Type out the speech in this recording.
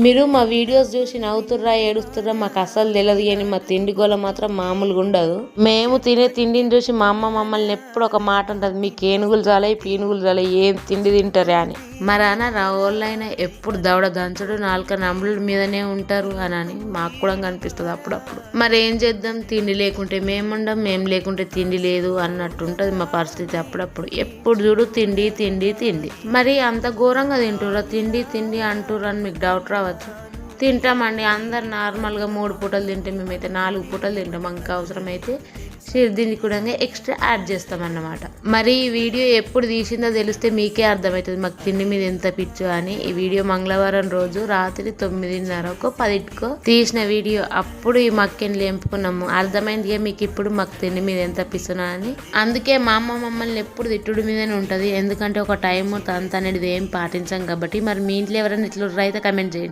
మీరు మా వీడియోస్ చూసి నవ్వుతుర్రా ఏడుస్తుర్రా మాకు అసలు తెలియదు కానీ మా తిండి గోల మాత్రం మామూలుగా ఉండదు. మేము తినే తిండిని చూసి మా అమ్మ మమ్మల్ని ఎప్పుడు ఒక మాట ఉంటుంది, మీకు ఏనుగులు చాలే పీనుగులు చాలే ఏం తిండి తింటారా అని. మరి అన్న వాళ్ళైనా ఎప్పుడు దవడ దంచుడు నాలుక నమ్ముల మీదనే ఉంటారు అని మాకు కూడా కనిపిస్తుంది అప్పుడప్పుడు. మరి ఏం చేద్దాం, తిండి లేకుంటే మేముండం, మేము లేకుంటే తిండి లేదు అన్నట్టు ఉంటుంది మా పరిస్థితి అప్పుడప్పుడు. ఎప్పుడు చూడు తిండి తిండి తిండి. మరి అంత ఘోరంగా తింటుర్రా తిండి తిండి అంటుర్రు అని మీకు డౌట్ రావచ్చు. తింటామండి, అందరు నార్మల్గా 3 పూటలు తింటే మేమైతే 4 పూటలు తింటాం. మనకు అవసరమైతే దీనికి కూడా ఎక్స్ట్రా యాడ్ చేస్తామన్నమాట. మరి ఈ వీడియో ఎప్పుడు తీసిందో తెలిస్తే మీకే అర్థమవుతుంది మాకు తిండి మీద ఎంత పిచ్చో అని. ఈ వీడియో మంగళవారం రోజు రాత్రి 9:30కో 10కో తీసిన వీడియో. అప్పుడు ఈ మక్కెని లేంపుకున్నాము. అర్థమైంది మీకు ఇప్పుడు మాకు తిండి మీద ఎంత పిస్తున్నా అని. అందుకే మా అమ్మ మమ్మల్ని ఎప్పుడు తిట్టుడు మీదనే ఉంటుంది, ఎందుకంటే ఒక టైం తంత అనేది ఏం పాటించాం కాబట్టి. మరి మీ ఇంట్లో ఎవరైనా ఇట్లా అయితే కమెంట్ చేయండి.